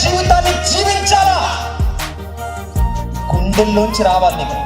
జీవితాన్ని జీవించాలా, గుండెల్లోంచి రావాలి నీకు.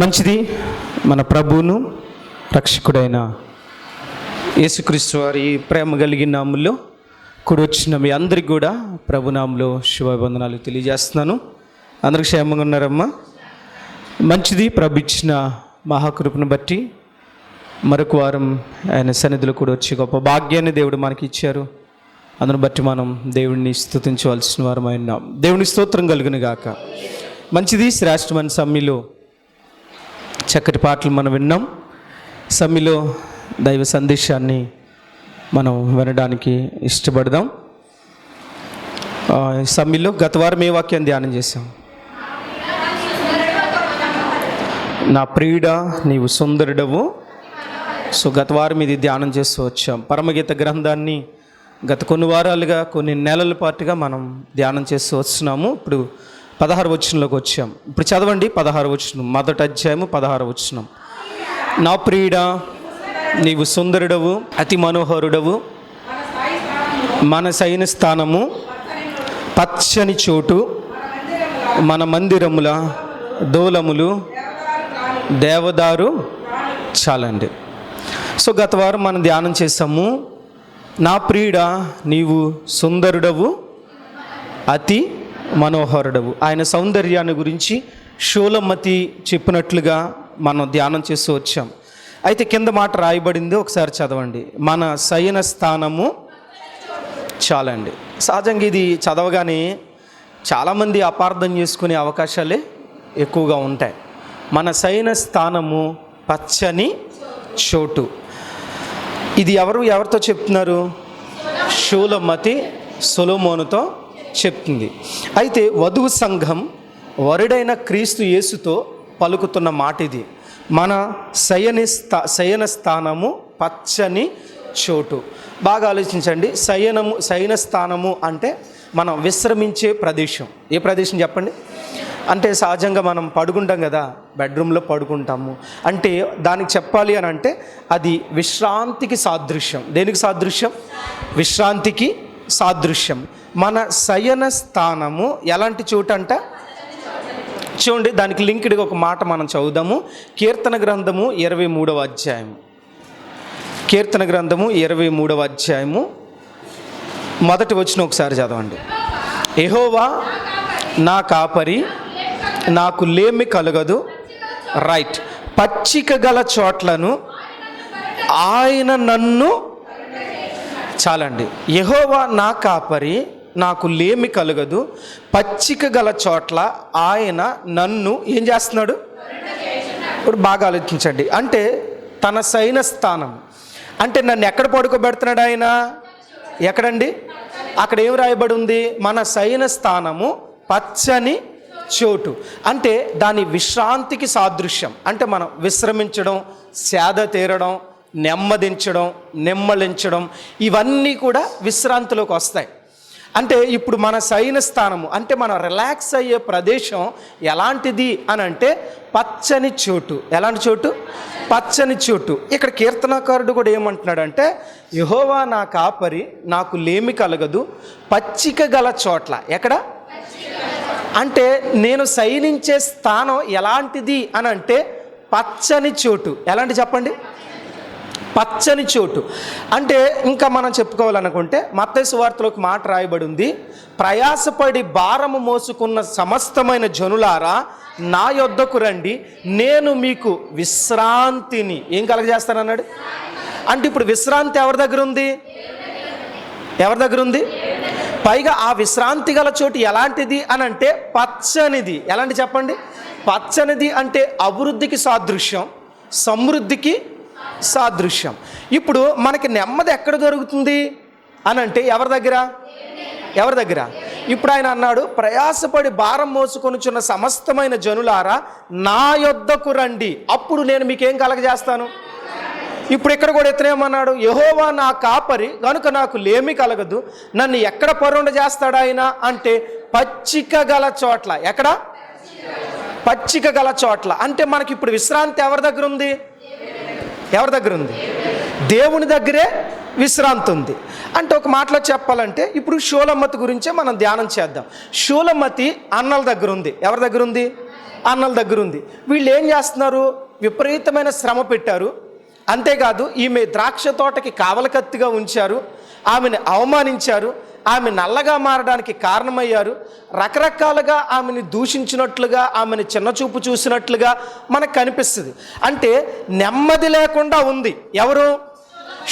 మంచిది. మన ప్రభువును రక్షకుడైన యేసుక్రీస్తు వారి ప్రేమ కలిగిన నామములో కూడి వచ్చిన మీ అందరికీ కూడా ప్రభునామంలో శుభవందనాలు తెలియజేస్తున్నాను. అందరికి క్షేమంగా ఉన్నారమ్మా? మంచిది. ప్రభు ఇచ్చిన మహాకృపను బట్టి మరొక వారం ఆయన సన్నిధిలో కూడా వచ్చి గొప్ప భాగ్యాన్ని దేవుడు మనకి ఇచ్చారు. అందును బట్టి మనం దేవుడిని స్తుతించవలసిన వారమై ఉన్నాం. దేవుని స్తోత్రం కలుగును గాక. మంచిది. శ్రేష్టమైన సమ్మిలో చక్కటి పాటలు మనం విన్నాం. సమ్మిలో దైవ సందేశాన్ని మనం వినడానికి ఇష్టపడదాం. సమ్మిలో గత వారం ఏ వాక్యాన్ని ధ్యానం చేశాం? నా ప్రియుడా నీవు సుందరుడవు. సో గత వారం ఇది ధ్యానం చేస్తూ వచ్చాం. పరమగీత గ్రంథాన్ని గత కొన్ని వారాలుగా, కొన్ని నెలల పాటుగా మనం ధ్యానం చేస్తూ వస్తున్నాము. ఇప్పుడు 16వ వచనంలోకి వచ్చాం. ఇప్పుడు చదవండి 16వ వచనం, మొదటి అధ్యాయము 16వ వచనం. నా ప్రియుడా నీవు సుందరుడవు, అతి మనోహరుడవు, మన శయన స్థానము పచ్చని చోటు, మన మందిరముల దోలములు దేవదారు చాలండి. సో గత వారం మనం ధ్యానం చేసాము. నా ప్రియుడా నీవు సుందరుడవు, అతి మనోహరుడవు. ఆయన సౌందర్యాన్ని గురించి షోలమ్మతి చెప్పినట్లుగా మనం ధ్యానం చేస్తూ వచ్చాం. అయితే కింద మాట రాయబడింది, ఒకసారి చదవండి. మన శయన స్థానము చాలండి. సహజంగా ఇది చదవగానే చాలామంది అపార్థం చేసుకునే అవకాశాలే ఎక్కువగా ఉంటాయి. మన శయన స్థానము పచ్చని చోటు. ఇది ఎవరితో చెప్తున్నారు? షూలమ్మతి సొలొమోనుతో చెప్తుంది. అయితే వధువు సంఘం వరుడైన క్రీస్తు యేసుతో పలుకుతున్న మాట ఇది. మన శయన స్థానము పచ్చని చోటు. బాగా ఆలోచించండి. శయన స్థానము అంటే మనం విశ్రమించే ప్రదేశం. ఏ ప్రదేశం చెప్పండి? అంటే సహజంగా మనం పడుకుంటాం కదా, బెడ్రూమ్లో పడుకుంటాము. అంటే దానికి చెప్పాలి అని అంటే అది విశ్రాంతికి సాదృశ్యం. దేనికి సాదృశ్యం? విశ్రాంతికి సాదృశ్యం. మన శయన స్థానము ఎలాంటి చోటు అంట? చూడండి, దానికి లింక్డ్గా ఒక మాట మనం చదువుదాము. కీర్తన గ్రంథము 23వ అధ్యాయము. కీర్తన గ్రంథము 23వ అధ్యాయము మొదటి వచనం ఒకసారి చదవండి. యెహోవా నా కాపరి, నాకు లేమి కలగదు. రైట్. పచ్చిక గల చోట్లను ఆయన నన్ను, చాలండి. యెహోవా నా కాపరి, నాకు లేమి కలగదు. పచ్చిక గల చోట్ల ఆయన నన్ను ఏం చేస్తున్నాడు? ఇప్పుడు బాగా ఆలోచించండి. అంటే తన శయన స్థానం అంటే నన్ను ఎక్కడ పడుకోబెడుతున్నాడు ఆయన? ఎక్కడండి? అక్కడ ఏం రాయబడి ఉంది? మన శయన స్థానము పచ్చని చోటు. అంటే దాని విశ్రాంతికి సాదృశ్యం. అంటే మనం విశ్రమించడం, సేద తీరడం, నెమ్మదించడం, నెమ్మలించడం, ఇవన్నీ కూడా విశ్రాంతిలోకి వస్తాయి. అంటే ఇప్పుడు మన శయన స్థానము అంటే మనం రిలాక్స్ అయ్యే ప్రదేశం ఎలాంటిది అని అంటే పచ్చని చోటు. ఎలాంటి చోటు? పచ్చని చోటు. ఇక్కడ కీర్తనకారుడు కూడా ఏమంటున్నాడంటే, యెహోవా నా కాపరి, నాకు లేమి కలగదు, పచ్చిక గల చోట్ల. ఎక్కడ అంటే నేను శయనించే స్థానం ఎలాంటిది అని అంటే పచ్చని చోటు. ఎలాంటి చెప్పండి? పచ్చని చోటు అంటే ఇంకా మనం చెప్పుకోవాలనుకుంటే మత్తయి సువార్తలో ఒక మాట రాయబడి ఉంది, ప్రయాసపడి భారము మోసుకున్న సమస్తమైన జనులారా నా యొద్దకు రండి, నేను మీకు విశ్రాంతిని ఏం కలగజేస్తానన్నాడు. అంటే ఇప్పుడు విశ్రాంతి ఎవరి దగ్గర ఉంది? ఎవరి దగ్గర ఉంది? పైగా ఆ విశ్రాంతి గల చోటు ఎలాంటిది అని అంటే పచ్చనిది. ఎలాంటి చెప్పండి? పచ్చనిది అంటే అభివృద్ధికి సాదృశ్యం, సమృద్ధికి సాదృశ్యం. ఇప్పుడు మనకి నెమ్మది ఎక్కడ దొరుకుతుంది అని అంటే ఎవరి దగ్గర? ఎవరి దగ్గర? ఇప్పుడు ఆయన అన్నాడు, ప్రయాసపడి భారం మోసుకొనుచున్న సమస్తమైన జనులారా నా యొద్దకు రండి, అప్పుడు నేను మీకేం కలగజేస్తాను. ఇప్పుడు ఇక్కడ కూడా ఎత్తనేమన్నాడు, యెహోవా నా కాపరి గనుక నాకు లేమి కలగదు, నన్ను ఎక్కడ పరుండ చేస్తాడు ఆయన అంటే పచ్చిక గల చోట్ల. ఎక్కడ? పచ్చిక గల చోట్ల. అంటే మనకి ఇప్పుడు విశ్రాంతి ఎవరి దగ్గర ఉంది? ఎవరి దగ్గర ఉంది? దేవుని దగ్గరే విశ్రాంతి ఉంది. అంటే ఒక మాటలో చెప్పాలంటే ఇప్పుడు షూలమ్మతి గురించే మనం ధ్యానం చేద్దాం. షూలమ్మతి అన్నల దగ్గర ఉంది. ఎవరి దగ్గర ఉంది? అన్నల దగ్గర ఉంది. వీళ్ళు ఏం చేస్తున్నారు? విపరీతమైన శ్రమ పెట్టారు. అంతేకాదు ఈమె ద్రాక్ష తోటకి కావలకత్తిగా ఉంచారు, ఆమెను అవమానించారు, ఆమె నల్లగా మారడానికి కారణమయ్యారు, రకరకాలుగా ఆమెను దూషించినట్లుగా, ఆమెను చిన్నచూపు చూసినట్లుగా మనకు కనిపిస్తుంది. అంటే నెమ్మది లేకుండా ఉంది. ఎవరు?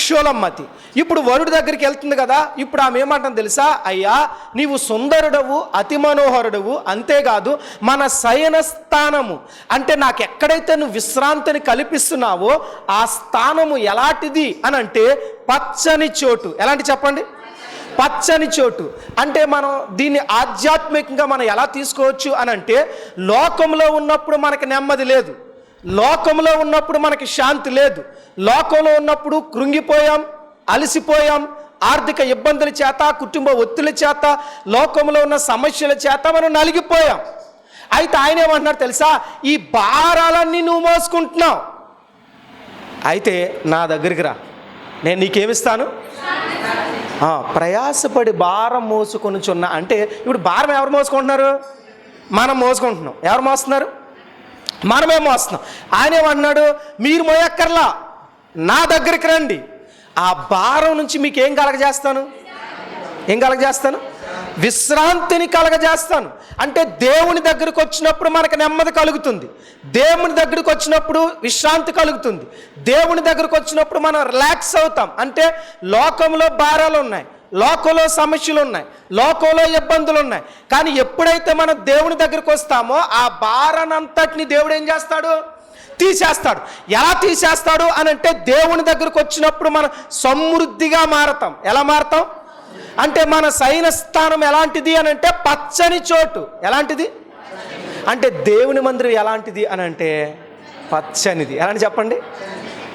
షూలమ్మతి. ఇప్పుడు వరుడి దగ్గరికి వెళ్తుంది కదా, ఇప్పుడు ఆమె ఏమంటుంది తెలుసా? అయ్యా నీవు సుందరుడవు, అతి మనోహరుడవు, అంతేకాదు మన శయన స్థానము అంటే నాకు ఎక్కడైతే నువ్వు విశ్రాంతిని కల్పిస్తున్నావో ఆ స్థానము ఎలాంటిది అని అంటే పచ్చని చోటు. ఎలాంటి చెప్పండి? పచ్చని చోటు. అంటే మనం దీన్ని ఆధ్యాత్మికంగా మనం ఎలా తీసుకోవచ్చు అని అంటే లోకంలో ఉన్నప్పుడు మనకి నెమ్మది లేదు, లోకంలో ఉన్నప్పుడు మనకి శాంతి లేదు, లోకంలో ఉన్నప్పుడు కృంగిపోయాం, అలసిపోయాం, ఆర్థిక ఇబ్బందుల చేత, కుటుంబ ఒత్తిళ్ల చేత, లోకంలో ఉన్న సమస్యల చేత మనం నలిగిపోయాం. అయితే ఆయన ఏమంటున్నారు తెలుసా? ఈ భారాలన్నీ నువ్వు మోసుకుంటున్నావు, అయితే నా దగ్గరికి రా, నేను నీకేమిస్తాను. ప్రయాసపడి భారం మోసుకొనుచున్న అంటే ఇప్పుడు భారం ఎవరు మోసుకుంటున్నారు? మనం మోసుకుంటున్నాం. ఎవరు మోస్తున్నారు? మనమే మోస్తున్నాం. ఆయన ఏమన్నాడు? మీరు మోయక్కర్లా, నా దగ్గరికి రండి, ఆ భారం నుంచి మీకు ఏం కలగజేస్తాను. ఏం కలగజేస్తాను? విశ్రాంతిని కలగజేస్తాను. అంటే దేవుని దగ్గరికి వచ్చినప్పుడు మనకు నెమ్మది కలుగుతుంది, దేవుని దగ్గరికి వచ్చినప్పుడు విశ్రాంతి కలుగుతుంది, దేవుని దగ్గరికి వచ్చినప్పుడు మనం రిలాక్స్ అవుతాం. అంటే లోకంలో భారాలు ఉన్నాయి, లోకంలో సమస్యలు ఉన్నాయి, లోకంలో ఇబ్బందులు ఉన్నాయి. కానీ ఎప్పుడైతే మనం దేవుని దగ్గరికి వస్తామో ఆ భారానంతటిని దేవుడు ఏం చేస్తాడు? తీసేస్తాడు. ఎలా తీసేస్తాడు అని అంటే దేవుని దగ్గరకు వచ్చినప్పుడు మనం సమృద్ధిగా మారతాం. ఎలా మారతాం అంటే మన శయన స్థానం ఎలాంటిది అని అంటే పచ్చని చోటు. ఎలాంటిది అంటే దేవుని మందిరం ఎలాంటిది అని అంటే పచ్చనిది. ఎలాంటి చెప్పండి?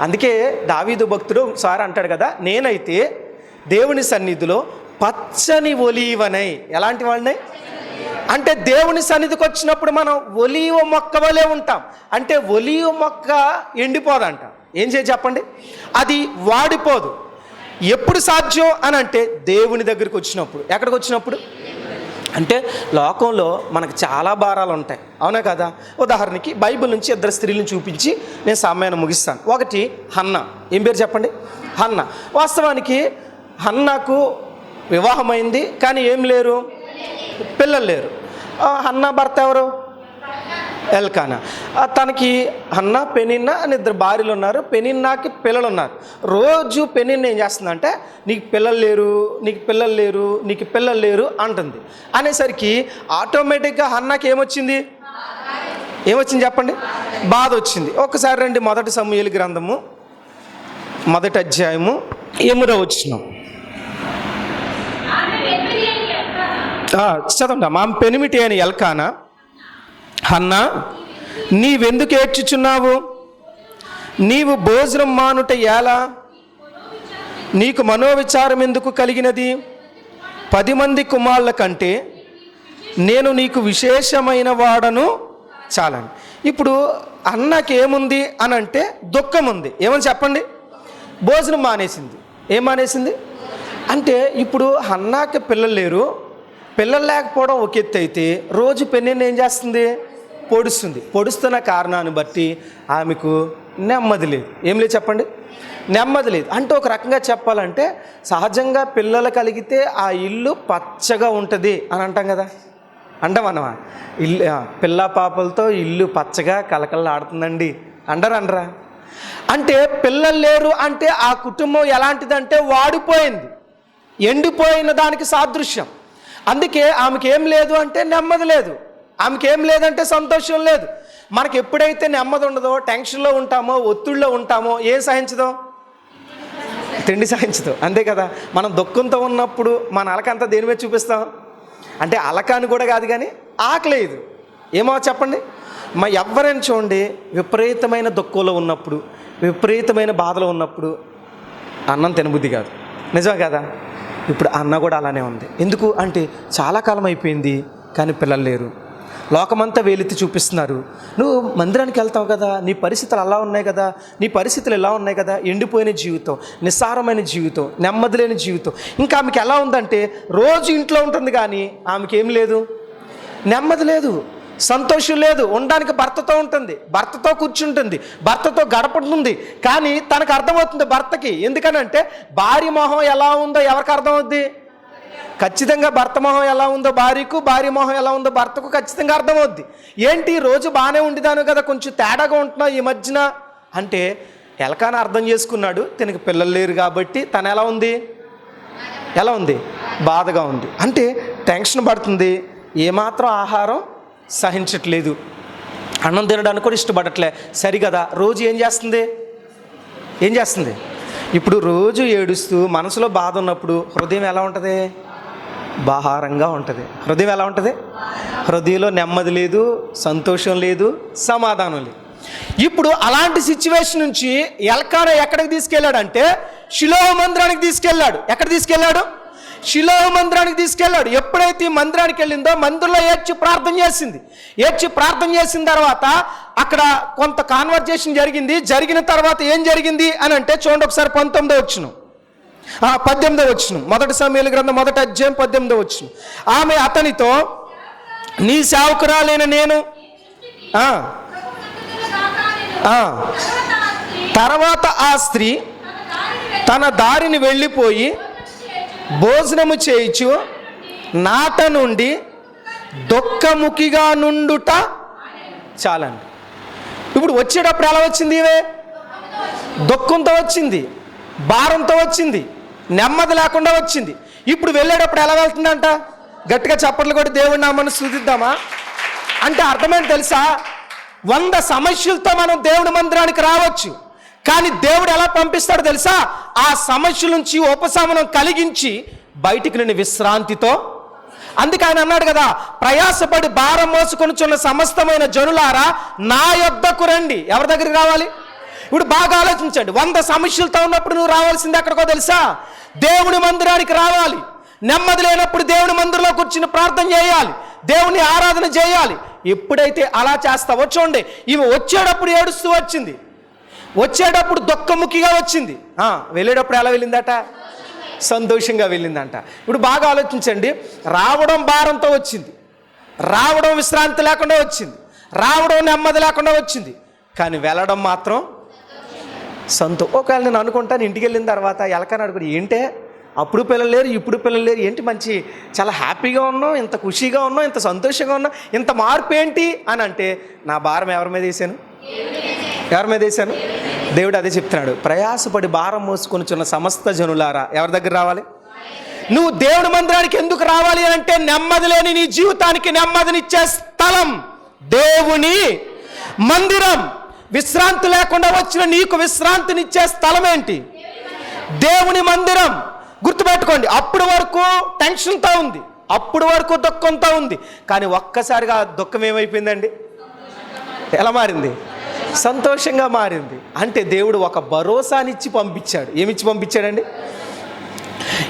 అందుకే దావీదు భక్తుడు సార్ అంటాడు కదా, నేనైతే దేవుని సన్నిధిలో పచ్చని ఒలీవనై. ఎలాంటి వాళ్ళని అంటే దేవుని సన్నిధికి వచ్చినప్పుడు మనం ఒలీవ మొక్క వలె ఉంటాం. అంటే ఒలీవ మొక్క ఎండిపోదంట. ఏం చేయ చెప్పండి? అది వాడిపోదు. ఎప్పుడు సాధ్యం అని అంటే దేవుని దగ్గరికి వచ్చినప్పుడు. ఎక్కడికి వచ్చినప్పుడు అంటే లోకంలో మనకు చాలా భారాలు ఉంటాయి, అవునా కదా? ఉదాహరణకి బైబిల్ నుంచి ఇద్దరు స్త్రీలను చూపించి నేను సమయాన్ని ముగిస్తాను. ఒకటి హన్నా. ఏం పేరు చెప్పండి? హన్నా. వాస్తవానికి హన్నాకు వివాహమైంది, కానీ ఏం లేరు, పిల్లలు లేరు. హన్నా భర్త ఎవరు? ఎల్కానా. తనకి హన్నా, పెనిన్నా అని ఇద్దరు భార్యలు ఉన్నారు. పెనిన్నాకి పిల్లలు ఉన్నారు. రోజు పెనిన్న ఏం చేస్తుందంటే నీకు పిల్లలు లేరు, నీకు పిల్లలు లేరు, నీకు పిల్లలు లేరు అంటుంది. అనేసరికి ఆటోమేటిక్గా హన్నాకి ఏమొచ్చింది? ఏమొచ్చింది చెప్పండి? బాధ వచ్చింది. ఒక్కసారి రండి, మొదటి సమూయేలు గ్రంథము 1వ అధ్యాయము 8వ వచనం చదవండి. మా పెనిమిటి అని ఎల్కానా, హన్నా నీవెందుకు ఏడ్చుచున్నావు? నీవు భోజనం మానుట ఎలా? నీకు మనోవిచారం ఎందుకు కలిగినది? 10 మంది కుమారుల కంటే నేను నీకు విశేషమైన వాడను చాలని. ఇప్పుడు అన్నకి ఏముంది అని అంటే దుఃఖం ఉంది. ఏమని చెప్పండి? భోజనం మానేసింది. ఏం మానేసింది అంటే ఇప్పుడు హన్నాకి పిల్లలు లేరు, పిల్లలు లేకపోవడం ఒక ఎత్తు అయితే రోజు పెన్నెన్ని ఏం చేస్తుంది? పొడుస్తుంది. పొడుస్తున్న కారణాన్ని బట్టి ఆమెకు నెమ్మది లేదు. ఏం లేదు చెప్పండి, నెమ్మది లేదు. అంటే ఒక రకంగా చెప్పాలంటే సహజంగా పిల్లలు కలిగితే ఆ ఇల్లు పచ్చగా ఉంటుంది అని అంటాం కదా, అంటాం అన్నమా. ఇల్లు పిల్ల పాపలతో ఇల్లు పచ్చగా కలకలలాడుతుందండి అనరా. అంటే పిల్లలు లేరు అంటే ఆ కుటుంబం ఎలాంటిదంటే వాడిపోయింది, ఎండిపోయిన దానికి సాదృశ్యం. అందుకే ఆమెకి ఏం లేదు అంటే నెమ్మది లేదు, ఆమెకి ఏం లేదంటే సంతోషం లేదు. మనకి ఎప్పుడైతే నెమ్మది ఉండదో, టెన్షన్లో ఉంటామో, ఒత్తిడిలో ఉంటామో, ఏం సహించదో, తిండి సహించదు. అంతే కదా. మనం దుఃఖంతో ఉన్నప్పుడు మన అలకంతా దేని మీద చూపిస్తాం అంటే అలక అని కూడా కాదు కానీ ఆకలేదు. ఏమో చెప్పండి, ఎవరైనా చూడండి, విపరీతమైన దుఃఖంలో ఉన్నప్పుడు, విపరీతమైన బాధలో ఉన్నప్పుడు అన్నం తినబుద్ధి కాదు, నిజమే కదా. ఇప్పుడు అన్న కూడా అలానే ఉంది. ఎందుకు అంటే చాలా కాలం అయిపోయింది కానీ పిల్లలు లేరు, లోకమంతా వేలెత్తి చూపిస్తున్నారు. నువ్వు మందిరానికి వెళ్తావు కదా, నీ పరిస్థితులు అలా ఉన్నాయి కదా, నీ పరిస్థితులు ఎలా ఉన్నాయి కదా, ఎండిపోయిన జీవితం, నిస్సారమైన జీవితం, నెమ్మది లేని జీవితం. ఇంకా ఆమెకి ఎలా ఉందంటే రోజు ఇంట్లో ఉంటుంది కానీ ఆమెకి ఏం లేదు, నెమ్మది లేదు, సంతోషం లేదు. ఉండడానికి భర్తతో ఉంటుంది, భర్తతో కూర్చుంటుంది, భర్తతో గడపడుతుంది. కానీ తనకు అర్థమవుతుంది భర్తకి. ఎందుకనంటే భార్య మొహం ఎలా ఉందో ఎవరికి అర్థమవుద్ది? ఖచ్చితంగా భర్త మొహం ఎలా ఉందో భార్యకు, భార్య మొహం ఎలా ఉందో భర్తకు ఖచ్చితంగా అర్థమవుద్ది. ఏంటి రోజు బాగానే ఉండిదాను కదా, కొంచెం తేడాగా ఉంటున్నావు ఈ మధ్యన అంటే ఎలకాన అర్థం చేసుకున్నాడు. తనకి పిల్లలు లేరు కాబట్టి తను ఎలా ఉంది, ఎలా ఉంది, బాధగా ఉంది. అంటే టెన్షన్ పడుతుంది, ఏమాత్రం ఆహారం సహించట్లేదు, అన్నం తినడానికి కూడా ఇష్టపడట్లే. సరి కదా. రోజు ఏం చేస్తుంది ఇప్పుడు రోజు ఏడుస్తూ మనసులో బాధ ఉన్నప్పుడు హృదయం ఎలా ఉంటుంది? భారంగా ఉంటుంది. హృదయం ఎలా ఉంటుంది? హృదయంలో నెమ్మది లేదు, సంతోషం లేదు, సమాధానం లేదు. ఇప్పుడు అలాంటి సిచ్యువేషన్ నుంచి ఎల్కానా ఎక్కడికి తీసుకెళ్ళాడంటే షిలోహు మందిరానికి తీసుకెళ్ళాడు. ఎక్కడ తీసుకెళ్ళాడు? షిలోహు మందిరానికి తీసుకెళ్ళాడు. ఎప్పుడైతే ఈ మందిరానికి వెళ్ళిందో మందిరంలో ఏడ్చి ప్రార్థన చేసింది. ఏడ్చి ప్రార్థన చేసిన తర్వాత అక్కడ కొంత కాన్వర్జేషన్ జరిగింది. జరిగిన తర్వాత ఏం జరిగింది అని అంటే చూడండి ఒకసారి 18వ వచనం, 18వ వచనం, 1 సమూయేలు గ్రంథం 1వ అధ్యాయం 18వ వచనం. ఆమె అతనితో, నీ సేవకురాలైన నేను తర్వాత ఆ స్త్రీ తన దారిని వెళ్ళిపోయి భోజనము చేయించు నాట నుండి దుఃఖముఖిగా నుండుట చాలండి. ఇప్పుడు వచ్చేటప్పుడు ఎలా వచ్చింది? ఇవే దుఃఖంతో వచ్చింది, భారంతో వచ్చింది, నెమ్మది లేకుండా వచ్చింది. ఇప్పుడు వెళ్ళేటప్పుడు ఎలా వెళ్తుందంట? గట్టిగా చప్పట్లు కొట్టి దేవుడి నామాన్ని స్తుతిద్దామా? అంటే అర్థమైంది తెలుసా? 100 సమస్యలతో మనం దేవుడి మందిరానికి రావచ్చు, కానీ దేవుడు ఎలా పంపిస్తాడో తెలుసా? ఆ సమస్యల నుంచి ఉపశమనం కలిగించి బయటికి నేను విశ్రాంతితో. అందుకే ఆయన అన్నాడు కదా, ప్రయాసపడి భారం మోసుకొనుచున్న సమస్తమైన జనులారా నా యొద్దకు రండి. ఎవరి దగ్గరికి రావాలి? ఇప్పుడు బాగా ఆలోచించండి. 100 సమస్యలతో ఉన్నప్పుడు నువ్వు రావాల్సింది ఎక్కడికో తెలుసా? దేవుని మందిరానికి రావాలి. నెమ్మది లేనప్పుడు దేవుని మందిరంలో కూర్చుని ప్రార్థన చేయాలి, దేవుని ఆరాధన చేయాలి. ఎప్పుడైతే అలా చేస్తావో చూడండి, ఈమె వచ్చేటప్పుడు ఏడుస్తూ వచ్చింది, వచ్చేటప్పుడు దుఃఖముఖిగా వచ్చింది, వెళ్ళేటప్పుడు ఎలా వెళ్ళిందట? సంతోషంగా వెళ్ళిందంట. ఇప్పుడు బాగా ఆలోచించండి. రావడం భారంతో వచ్చింది, రావడం విశ్రాంతి లేకుండా వచ్చింది, రావడం నెమ్మది లేకుండా వచ్చింది, కానీ వెళ్ళడం మాత్రం ఒకవేళ నేను అనుకుంటాను ఇంటికి వెళ్ళిన తర్వాత ఎలకని అడుగుడు, ఏంటే అప్పుడు పిల్లలు లేరు ఇప్పుడు పిల్లలు లేరు, ఏంటి మంచి చాలా హ్యాపీగా ఉన్నాం, ఇంత ఖుషీగా ఉన్నాం, ఇంత సంతోషంగా ఉన్నాం, ఇంత మార్పు ఏంటి అని అంటే నా భారం ఎవరి మీద వేసాను? ఎవరి మీద వేసాను? దేవుడు అదే చెప్తున్నాడు, ప్రయాసపడి భారం మోసుకొనిచున్న సమస్త జనులారా. ఎవరి దగ్గర రావాలి? నువ్వు దేవుడి మందిరానికి ఎందుకు రావాలి అంటే నెమ్మది లేని నీ జీవితానికి నెమ్మదినిచ్చే స్థలం దేవుని మందిరం. విశ్రాంతి లేకుండా వచ్చిన నీకు విశ్రాంతినిచ్చే స్థలం ఏంటి? దేవుని మందిరం. గుర్తుపెట్టుకోండి. అప్పుడు వరకు టెన్షన్తో ఉంది, అప్పుడు వరకు దుఃఖంతో ఉంది, కానీ ఒక్కసారిగా దుఃఖం ఏమైపోయిందండి? ఎలా మారింది? సంతోషంగా మారింది. అంటే దేవుడు ఒక భరోసానిచ్చి పంపించాడు. ఏమిచ్చి పంపించాడండి?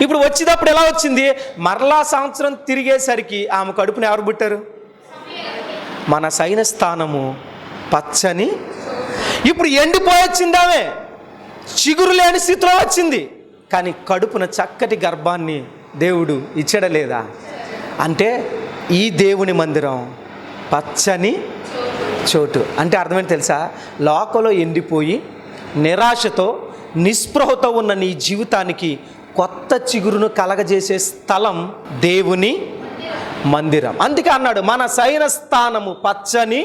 ఇప్పుడు వచ్చేటప్పుడు ఎలా వచ్చింది? మరలా సంవత్సరం తిరిగేసరికి ఆమె కడుపుని ఎవరు పుట్టారు? మన సైన స్థానము పచ్చని. ఇప్పుడు ఎండిపోయొచ్చింది, ఆమె చిగురు లేని స్థితిలో వచ్చింది, కానీ కడుపున చక్కటి గర్భాన్ని దేవుడు ఇచ్చడ లేదా? అంటే ఈ దేవుని మందిరం పచ్చని చోటు అంటే అర్థమేంటి తెలుసా? లోకంలో ఎండిపోయి నిరాశతో నిస్పృహతో ఉన్న నీ జీవితానికి కొత్త చిగురును కలగజేసే స్థలం దేవుని మందిరం. అందుకే అన్నాడు మన శయన స్థానము పచ్చని.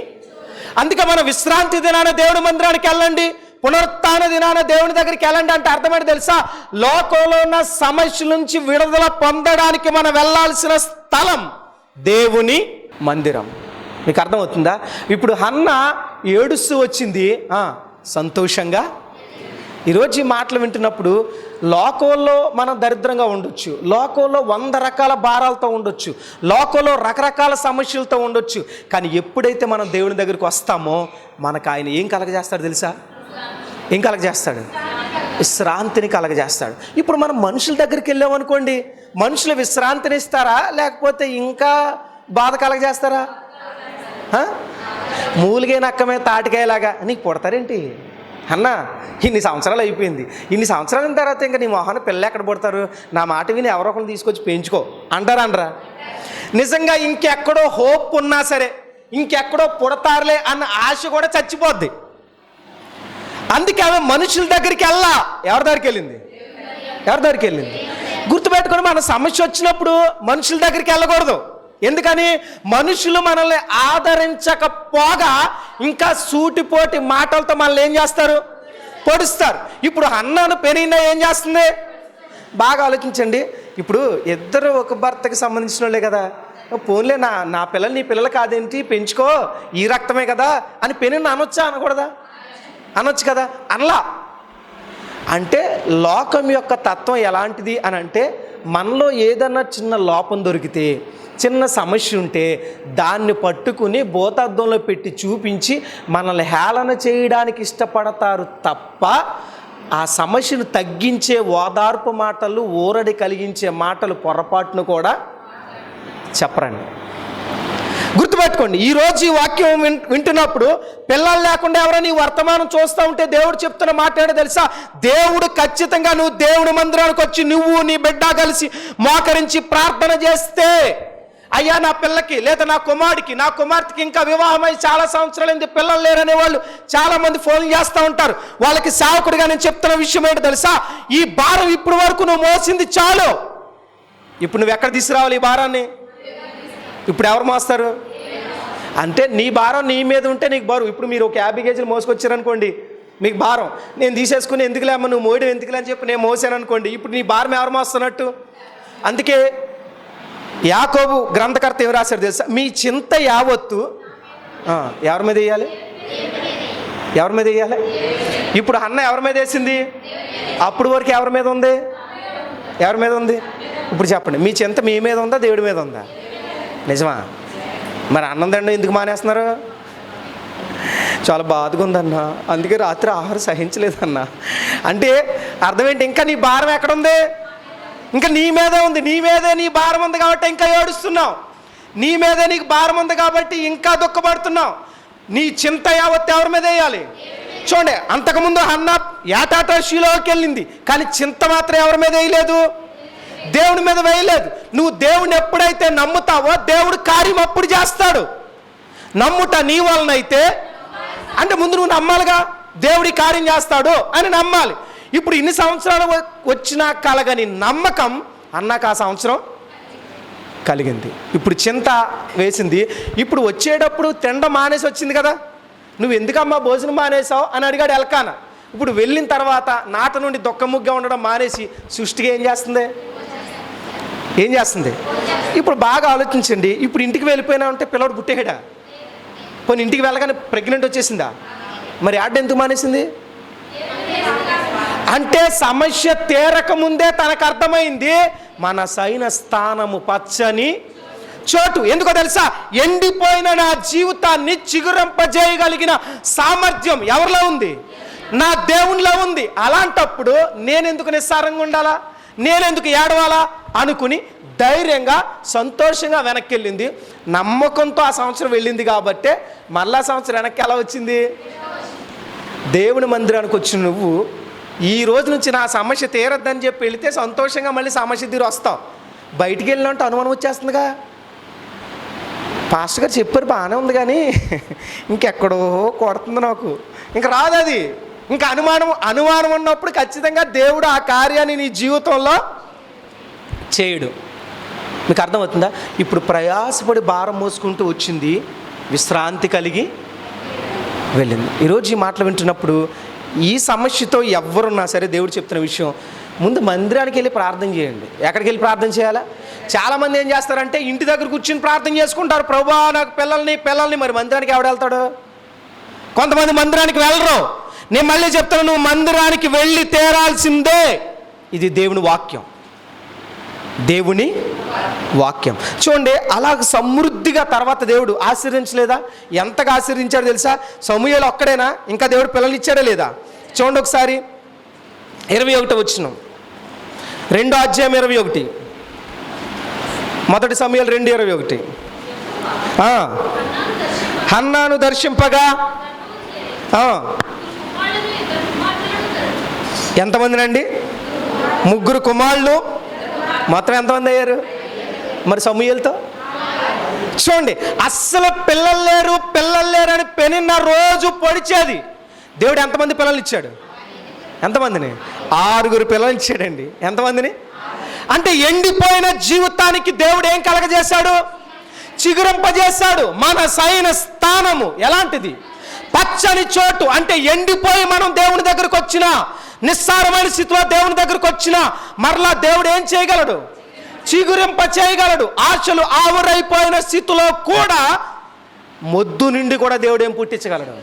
అందుకే మన విశ్రాంతి దినాన దేవుని మందిరానికి వెళ్ళండి, పునరుత్థాన దినాన దేవుని దగ్గరికి వెళ్ళండి అంటే అర్థమేంటి తెలుసా? లోకంలో ఉన్న సమస్యల నుంచి విడుదల పొందడానికి మనం వెళ్ళాల్సిన స్థలం దేవుని మందిరం. మీకు అర్థమవుతుందా? ఇప్పుడు హన్న ఏడుస్తూ వచ్చింది సంతోషంగా. ఈరోజు ఈ మాటలు వింటున్నప్పుడు లోకంలో మనం దరిద్రంగా ఉండొచ్చు, లోకంలో 100 రకాల భారాలతో ఉండొచ్చు, లోకంలో రకరకాల సమస్యలతో ఉండొచ్చు, కానీ ఎప్పుడైతే మనం దేవుని దగ్గరికి వస్తామో మనకు ఆయన ఏం కలగజేస్తాడు తెలుసా? ఏం కలగజేస్తాడు? విశ్రాంతిని కలగజేస్తాడు. ఇప్పుడు మనం మనుషుల దగ్గరికి వెళ్ళామనుకోండి, మనుషులు విశ్రాంతిని ఇస్తారా లేకపోతే ఇంకా బాధ కలగజేస్తారా? మూలిగే నక్కమే తాటికాయలాగా నీకు పుడతారేంటి అన్న? ఇన్ని సంవత్సరాలు అయిపోయింది, ఇన్ని సంవత్సరాల తర్వాత ఇంకా నీ మొహాన్ని పిల్లలు ఎక్కడ పుడతారు? నా మాట విని ఎవరో ఒకరిని తీసుకొచ్చి పెంచుకో అంటారా? నిజంగా ఇంకెక్కడో హోప్ ఉన్నా సరే, ఇంకెక్కడో పుడతారులే అన్న ఆశ కూడా చచ్చిపోద్ది. అందుకే ఆమె మనుషుల దగ్గరికి వెళ్ళా. ఎవరి దగ్గరికి వెళ్ళింది? ఎవరి దగ్గరికి వెళ్ళింది? గుర్తుపెట్టుకొని మన సమస్య వచ్చినప్పుడు మనుషుల దగ్గరికి వెళ్ళకూడదు. ఎందుకని? మనుషులు మనల్ని ఆదరించకపోగా ఇంకా సూటిపోటి మాటలతో మనల్ని ఏం చేస్తారు? పొడుస్తారు. ఇప్పుడు హన్నాను పెనిన్నా ఏం చేస్తుంది? బాగా ఆలోచించండి. ఇప్పుడు ఇద్దరు ఒక భర్తకి సంబంధించిన వాళ్ళే కదా, పోన్లే నా పిల్లలు నీ పిల్లలు కాదేంటి, పెంచుకో, ఈ రక్తమే కదా అని పెనిన్న అనొచ్చా అనకూడదా? అనొచ్చు కదా. అనలా. అంటే లోకం యొక్క తత్వం ఎలాంటిది అని అంటే, మనలో ఏదన్నా చిన్న లోపం దొరికితే, చిన్న సమస్య ఉంటే దాన్ని పట్టుకుని భూతద్దంలో పెట్టి చూపించి మనల్ని హేళన చేయడానికి ఇష్టపడతారు తప్ప ఆ సమస్యను తగ్గించే ఓదార్పు మాటలు, ఊరడి కలిగించే మాటలు పొరపాటును కూడా చెప్పరండి. గుర్తుపెట్టుకోండి, ఈరోజు ఈ వాక్యం వింటున్నప్పుడు పిల్లలు లేకుండా ఎవరైనా నీ వర్తమానం చూస్తూ ఉంటే దేవుడు చెప్తున్న మాట తెలుసా? దేవుడు ఖచ్చితంగా నువ్వు దేవుని మందిరానికి వచ్చి నువ్వు నీ బిడ్డ కలిసి మోకరించి ప్రార్థన చేస్తే, అయ్యా నా పిల్లకి లేదా నా కుమారుడికి, నా కుమార్తెకి ఇంకా వివాహమై చాలా సంవత్సరాలైంది, పిల్లలు లేరనే వాళ్ళు చాలామంది ఫోన్ చేస్తూ ఉంటారు. వాళ్ళకి సేవకుడిగా నేను చెప్తున్న విషయం ఏంటో తెలుసా? ఈ భారం ఇప్పుడు వరకు నువ్వు మోసింది చాలు. ఇప్పుడు నువ్వు ఎక్కడ తీసుకురావాలి ఈ భారాన్ని? ఇప్పుడు ఎవరు మోస్తారు? అంటే నీ భారం నీ మీద ఉంటే నీకు బరువు. ఇప్పుడు మీరు ఒక 50 కేజీలు మోసుకొచ్చారనుకోండి, మీకు భారం. నేను తీసేసుకుని ఎందుకులే అమ్మ నువ్వు మోయడం ఎందుకులే అని చెప్పి నేను మోసాను అనుకోండి, ఇప్పుడు నీ భారం ఎవరు మోస్తున్నట్టు? అందుకే యాకోబు గ్రంథకర్త ఏం రాశారు తెలుసా? మీ చింత యావత్తు ఎవరి మీద వేయాలి? ఎవరి మీద వేయాలి? ఇప్పుడు అన్న ఎవరి మీద వేసింది? అప్పుడు వరకు ఎవరి మీద ఉంది? ఎవరి మీద ఉంది? ఇప్పుడు చెప్పండి, మీ చింత మీ మీద ఉందా దేవుడి మీద ఉందా? నిజమా? మరి అన్నం దండం ఎందుకు మానేస్తున్నారు? చాలా బాధగా ఉందన్న, అందుకే రాత్రి ఆహారం సహించలేదన్న అంటే అర్థం ఏంటి? ఇంకా నీ భారం ఎక్కడుంది? ఇంకా నీ మీదే ఉంది. నీ మీదే నీ భారం ఉంది కాబట్టి ఇంకా ఏడుస్తున్నావు. నీ మీదే నీకు భారం ఉంది కాబట్టి ఇంకా దుఃఖపడుతున్నావు. నీ చింత యావత్తు ఎవరి మీద వేయాలి? చూడండి, అంతకుముందు హన్నా ఏటాటా షీలోకి వెళ్ళింది, కానీ చింత మాత్రం ఎవరి మీద వేయలేదు? దేవుని మీద వేయలేదు. నువ్వు దేవుని ఎప్పుడైతే నమ్ముతావో దేవుడు కార్యం అప్పుడు చేస్తాడు. నమ్ముట నీ వలనైతే అంటే ముందు నువ్వు నమ్మాలిగా, దేవుడి కార్యం చేస్తాడు అని నమ్మాలి. ఇప్పుడు ఇన్ని సంవత్సరాలు వచ్చినా కలగని నమ్మకం అన్నాక ఆ సంవత్సరం కలిగింది. ఇప్పుడు చింత వేసింది. ఇప్పుడు వచ్చేటప్పుడు తినడం మానేసి వచ్చింది కదా, నువ్వు ఎందుకమ్మా భోజనం మానేసావు అని అడిగాడు ఎల్కానా. ఇప్పుడు వెళ్ళిన తర్వాత నాట నుండి దొక్కముగ్గా ఉండడం మానేసి సృష్టిగా ఏం చేస్తుంది? ఏం చేస్తుంది? ఇప్పుడు బాగా ఆలోచించండి. ఇప్పుడు ఇంటికి వెళ్ళిపోయినా ఉంటే పిల్లడు పుట్టేయడా? పోనీ ఇంటికి వెళ్ళగానే ప్రెగ్నెంట్ వచ్చేసిందా? మరి ఆడ ఎందుకు మానేసింది? అంటే సమస్య తీరక ముందే తనకు అర్థమైంది మన శయన స్థానము పచ్చని చోటు. ఎందుకో తెలుసా? ఎండిపోయిన నా జీవితాన్ని చిగురింపజేయగలిగిన సామర్థ్యం ఎవరిలో ఉంది? నా దేవునిలో ఉంది. అలాంటప్పుడు నేనెందుకు నిస్సారంగా ఉండాలా, నేనెందుకు ఏడవాలా అనుకుని ధైర్యంగా సంతోషంగా వెనక్కి వెళ్ళింది. నమ్మకంతో ఆ సంవత్సరం వెళ్ళింది కాబట్టే మళ్ళా సంవత్సరం వెనక్కి ఎలా వచ్చింది? దేవుని మందిరానికి వచ్చిన నువ్వు ఈ రోజు నుంచి నా సమస్య తీరద్దని చెప్పి వెళితే సంతోషంగా మళ్ళీ సమస్య తీరు వస్తావు. బయటికి వెళ్ళినట్టు అనుమానం వచ్చేస్తుందిగా. పాస్టర్ గారు చెప్పారు బాగానే ఉంది కానీ ఇంకెక్కడో కొడుతుంది నాకు, ఇంక రాదు అది. ఇంకా అనుమానం ఉన్నప్పుడు ఖచ్చితంగా దేవుడు ఆ కార్యాన్ని నీ జీవితంలో చేయడు. మీకు అర్థమవుతుందా? ఇప్పుడు ప్రయాసపడి భారం మోసుకుంటూ వచ్చింది, విశ్రాంతి కలిగి వెళ్ళింది. ఈరోజు ఈ మాటలు వింటున్నప్పుడు ఈ సమస్యతో ఎవరున్నా సరే దేవుడు చెప్తున్న విషయం, ముందు మందిరానికి వెళ్ళి ప్రార్థన చేయండి. ఎక్కడికి వెళ్ళి ప్రార్థన చేయాలా? చాలామంది ఏం చేస్తారంటే ఇంటి దగ్గర కూర్చుని ప్రార్థన చేసుకుంటారు, ప్రభువా నాకు పిల్లల్ని. మరి మందిరానికి ఎవడు వెళ్తాడు? కొంతమంది మందిరానికి వెళ్ళరు. నేను మళ్ళీ చెప్తాను, నువ్వు మందిరానికి వెళ్ళి తీరాల్సిందే. ఇది దేవుని వాక్యం, దేవుని వాక్యం. చూడండి, అలా సమృద్ధిగా తర్వాత దేవుడు ఆశీర్వదించలేదా? ఎంతగా ఆశీర్వదించాడో తెలుసా? సమూయేలు ఒక్కడేనా? ఇంకా దేవుడు పిల్లల్ని ఇచ్చాడా లేదా? చూడండి ఒకసారి 21 వచనం, 2వ అధ్యాయం 21, మొదటి సమూయేలు 2:21. హన్నాను దర్శింపగా ఎంతమందినండి? 3 కుమారులు. మొత్తం ఎంతమంది అయ్యారు మరి సమూయేలుతో? చూడండి, అస్సలు పిల్లలు లేరు అని పెనిన్న రోజు పొడిచేది. దేవుడు ఎంతమంది పిల్లలు ఇచ్చాడు? ఎంతమందిని? 6 పిల్లలు ఇచ్చాడండి. ఎంతమందిని? అంటే ఎండిపోయిన జీవితానికి దేవుడు ఏం కలగజేశాడు? చిగురింపజేశాడు. మన సైన స్థానము ఎలాంటిది? పచ్చని చోటు. అంటే ఎండిపోయి మనం దేవుని దగ్గరకు వచ్చినా, నిస్సారమైన స్థితిలో దేవుని దగ్గరకు వచ్చినా మరలా దేవుడు ఏం చేయగలడు? చిగురింప చేయగలడు. ఆశలు ఆవురైపోయిన స్థితిలో కూడా మొద్దు నుండి కూడా దేవుడు ఏం పుట్టించగలడు?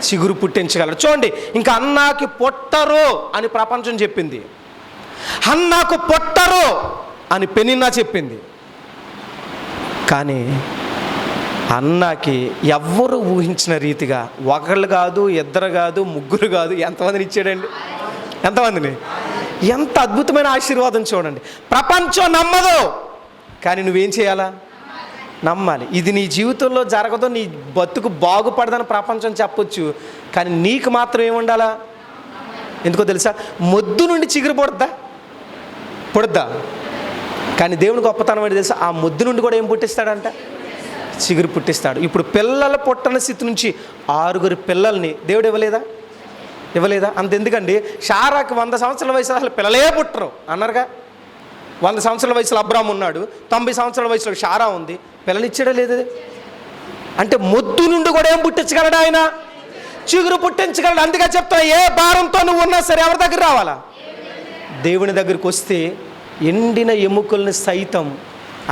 చిగురు పుట్టించగలడు. చూడండి, ఇంకా అన్నాకి పొట్టరు అని ప్రపంచం చెప్పింది, అన్నాకు పొట్టరు అని పెనిన్నా చెప్పింది. కానీ అన్నాకి ఎవ్వరు ఊహించిన రీతిగా ఒకళ్ళు కాదు, 2 కాదు, 3 కాదు, ఎంతమందిని ఇచ్చాడండి? ఎంతమందిని? ఎంత అద్భుతమైన ఆశీర్వాదం చూడండి. ప్రపంచం నమ్మదు, కానీ నువ్వేం చేయాలా? నమ్మాలి. ఇది నీ జీవితంలో జరగదు, నీ బతుకు బాగుపడదని ప్రపంచం చెప్పొచ్చు, కానీ నీకు మాత్రం ఏముండాలా? ఎందుకో తెలుసా? మొద్దు నుండి చిగురు పొడద్దా? కానీ దేవుని గొప్పతనం ఏంటి తెలుసా? ఆ మొద్దు నుండి కూడా ఏం పుట్టిస్తాడంట? చిగురు పుట్టిస్తాడు. ఇప్పుడు పిల్లల పుట్టని స్థితి నుంచి 6 పిల్లల్ని దేవుడు ఇవ్వలేదా? అంతెందుకండి, షారాకి 100 సంవత్సరాల వయసులో అసలు పిల్లలే పుట్టరు అన్నారుగా. 100 సంవత్సరాల వయసులో అబ్రామ్ ఉన్నాడు, 90 సంవత్సరాల వయసులో షారా ఉంది, పిల్లలు ఇచ్చాడా లేదు? అంటే మొద్దు నుండి కూడా ఏం పుట్టించగలడు ఆయన? చిగురు పుట్టించగలడు. అందుకే చెప్తా, ఏ భారంతో నువ్వు ఉన్నా సరే ఎవరి దగ్గర రావాలా? దేవుని దగ్గరికి వస్తే ఎండిన ఎముకల్ని సైతం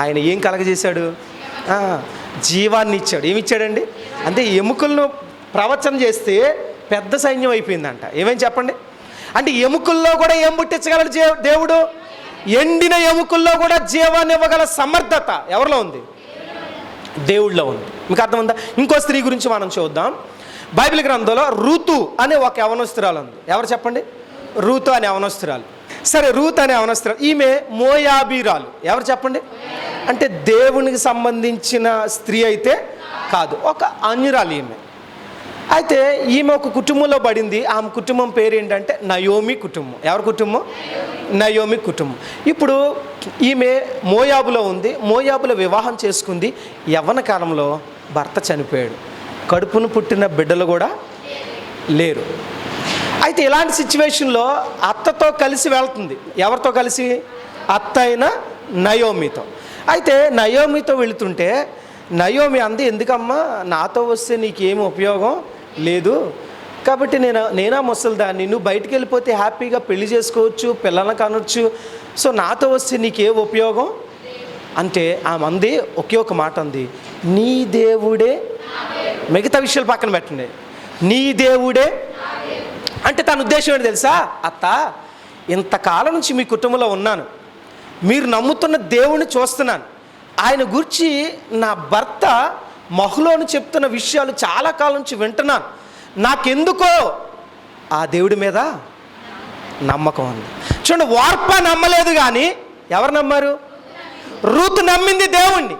ఆయన ఏం కలగజేశాడు? జీవాన్ని ఇచ్చాడు. ఏమిచ్చాడండి? అంటే ఎముకలను ప్రవచనం చేస్తే పెద్ద సైన్యం అయిపోయిందంట. ఏమేం చెప్పండి? అంటే ఎముకల్లో కూడా ఏం పుట్టించగలడు దేవుడు? ఎండిన ఎముకల్లో కూడా జీవాన్ని ఇవ్వగల సమర్థత ఎవరిలో ఉంది? దేవుడిలో ఉంది. మీకు అర్థముందా? ఇంకో స్త్రీ గురించి మనం చూద్దాం. బైబిల్ గ్రంథంలో రూతు అనే ఒక యవనస్తురాలు ఉంది. ఎవరు చెప్పండి? రూతు అనే యవనస్తురాలు. సరే, రూతు అనే యవనస్తురాలు, ఈమె మోయాబీరాలు. ఎవరు చెప్పండి? అంటే దేవునికి సంబంధించిన స్త్రీ అయితే కాదు, ఒక అన్యురాలు ఈమె. అయితే ఈమె ఒక కుటుంబంలో పడింది. ఆమె కుటుంబం పేరు ఏంటంటే నయోమి కుటుంబం. ఎవరి కుటుంబం? నయోమి కుటుంబం. ఇప్పుడు ఈమె మోయాబులో ఉంది. మోయాబులో వివాహం చేసుకుంది. యవ్వన కాలంలో భర్త చనిపోయాడు. కడుపును పుట్టిన బిడ్డలు కూడా లేరు. అయితే ఇలాంటి సిచ్యువేషన్లో అత్తతో కలిసి వెళ్తుంది. ఎవరితో కలిసి? అత్త అయిన నయోమితో. అయితే నయోమితో వెళుతుంటే నయోమి అంది, ఎందుకమ్మా నాతో వస్తే నీకేం ఉపయోగం లేదు, కాబట్టి నేనా ముసలిదాన్ని, నువ్వు బయటికి వెళ్ళిపోతే హ్యాపీగా పెళ్లి చేసుకోవచ్చు, పిల్లలను కనొచ్చు, సో నాతో వస్తే నీకే ఉపయోగం అంటే ఆమె అంది ఒకే ఒక మాట అంది, నీ దేవుడే. మిగతా విషయాలు పక్కన పెట్టండి, నీ దేవుడే. అంటే తన ఉద్దేశం ఏంటి తెలుసా? అత్త, ఇంతకాలం నుంచి మీ కుటుంబంలో ఉన్నాను, మీరు నమ్ముతున్న దేవుణ్ణి చూస్తున్నాను, ఆయన గురించి నా భర్త మహులోను చెప్తున్న విషయాలు చాలా కాలం నుంచి వింటున్నాను, నాకెందుకో ఆ దేవుడి మీద నమ్మకం ఉంది. చూడండి, వార్ప నమ్మలేదు కానీ ఎవరు నమ్మారు? రూతు నమ్మింది దేవుణ్ణి.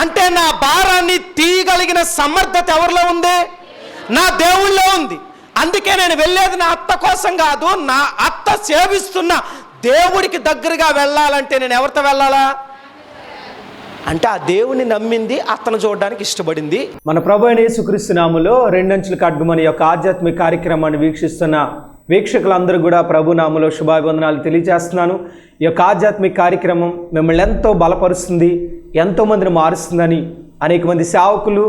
అంటే నా భారాన్ని తీయగలిగిన సమర్థత ఎవరిలో ఉంది? నా దేవుళ్ళలో ఉంది. అందుకే నేను వెళ్ళేది నా అత్త కోసం కాదు, నా అత్త సేవిస్తున్న దేవుడికి దగ్గరగా వెళ్ళాలంటే నేను ఎవరితో వెళ్ళాలా? అంటే ఆ దేవుని నమ్మింది అతను చూడడానికి ఇష్టపడింది. మన ప్రభు అయిన యేసుక్రీస్తు నామములో రెండంచుల ఖడ్గం అనే యొక్క ఆధ్యాత్మిక కార్యక్రమాన్ని వీక్షిస్తున్న వీక్షకులందరూ కూడా ప్రభు నామములో శుభాభివందనాలు తెలియజేస్తున్నాను. ఈ యొక్క ఆధ్యాత్మిక కార్యక్రమం మిమ్మల్ని ఎంతో బలపరుస్తుంది, ఎంతోమందిని మారుస్తుందని అనేక మంది సేవకులు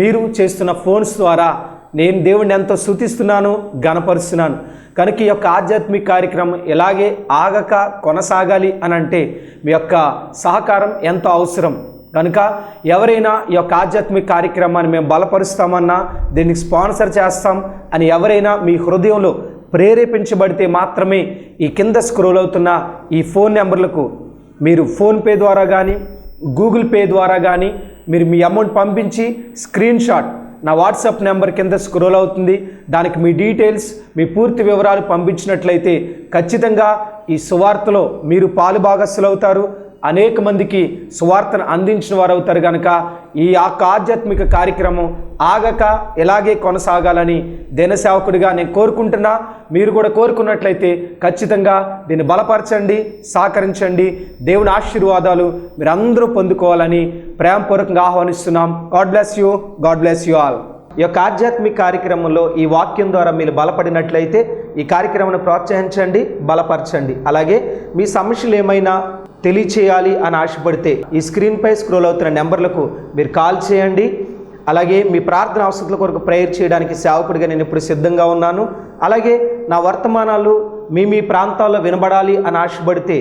మీరు చేస్తున్న ఫోన్స్ ద్వారా నేను దేవుణ్ణి ఎంతో స్తుతిస్తున్నాను, గణపరుస్తున్నాను. కనుక ఈ యొక్క ఆధ్యాత్మిక కార్యక్రమం ఇలాగే ఆగక కొనసాగాలి అని అంటే మీ యొక్క సహకారం ఎంతో అవసరం. కనుక ఎవరైనా ఈ యొక్క ఆధ్యాత్మిక కార్యక్రమాన్ని మేము బలపరుస్తామన్నా, దీనికి స్పాన్సర్ చేస్తాం అని ఎవరైనా మీ హృదయంలో ప్రేరేపించబడితే మాత్రమే ఈ కింద స్క్రోల్ అవుతున్న ఈ ఫోన్ నెంబర్లకు మీరు ఫోన్పే ద్వారా కానీ గూగుల్ పే ద్వారా కానీ మీరు మీ అమౌంట్ పంపించి స్క్రీన్ షాట్ నా వాట్సాప్ నెంబర్ కింద స్క్రోల్ అవుతుంది, దానికి మీ డీటెయిల్స్, మీ పూర్తి వివరాలు పంపించినట్లయితే ఖచ్చితంగా ఈ సువార్తలో మీరు పాలుభాగస్తులు అవుతారు, అనేక మందికి సువార్తను అందించిన వారు అవుతారు. కనుక ఈ ఆధ్యాత్మిక కార్యక్రమం ఆగక ఇలాగే కొనసాగాలని దినసేవకుడిగా నేను కోరుకుంటున్నా. మీరు కూడా కోరుకున్నట్లయితే ఖచ్చితంగా దీన్ని బలపరచండి, సహకరించండి. దేవుని ఆశీర్వాదాలు మీరందరూ పొందుకోవాలని ప్రేమపూర్వకంగా ఆహ్వానిస్తున్నాం. God bless you, God bless you all. ఈ యొక్క ఆధ్యాత్మిక కార్యక్రమంలో ఈ వాక్యం ద్వారా మీరు బలపడినట్లయితే ఈ కార్యక్రమాన్ని ప్రోత్సహించండి, బలపరచండి. అలాగే మీ సమస్యలు ఏమైనా తెలియచేయాలి అని ఆశపడితే ఈ స్క్రీన్పై స్క్రోల్ అవుతున్న నెంబర్లకు మీరు కాల్ చేయండి. అలాగే మీ ప్రార్థన అవసరాల కొరకు ప్రేయర్ చేయడానికి సేవకుడిగా నేను ఇప్పుడు సిద్ధంగా ఉన్నాను. అలాగే నా వర్తమానాలు మీ ప్రాంతాల్లో వినబడాలి అని ఆశపడితే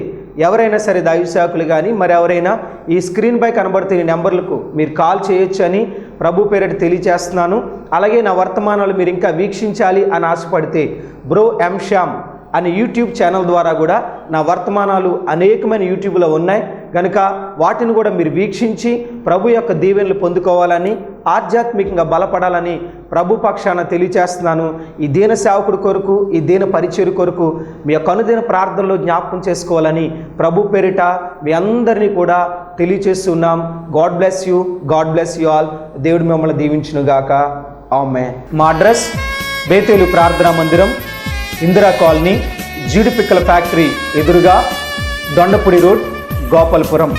ఎవరైనా సరే దైవ సేవకులు కానీ మరి ఎవరైనా ఈ స్క్రీన్పై కనబడుతున్న నెంబర్లకు మీరు కాల్ చేయొచ్చు అని ప్రభు పేరిట తెలియజేస్తున్నాను. అలాగే నా వర్తమానాలు మీరు ఇంకా వీక్షించాలి అని ఆశపడితే బ్రో ఎం శ్యామ్ అనే యూట్యూబ్ ఛానల్ ద్వారా కూడా నా వర్తమానాలు అనేకమైన యూట్యూబ్లో ఉన్నాయి. కనుక వాటిని కూడా మీరు వీక్షించి ప్రభు యొక్క దీవెనలు పొందుకోవాలని, ఆధ్యాత్మికంగా బలపడాలని ప్రభు పక్షాన తెలియచేస్తున్నాను. ఈ దీన సేవకుడి కొరకు, ఈ దీన పరిచర్య కొరకు మీ యొక్క అనుదిన ప్రార్థనలో జ్ఞాపకం చేసుకోవాలని ప్రభు పేరిట మీ అందరినీ కూడా తెలియచేస్తున్నాం. God bless you, God bless you all. దేవుడు మిమ్మల్ని దీవించునుగాక. ఆమేన్. మా అడ్రస్ బేతేలు ప్రార్థనా మందిరం, ఇందిరా కాలనీ, జీడిపిక్కల ఫ్యాక్టరీ ఎదురుగా, దొండపూడి రోడ్, గోపాలపురం.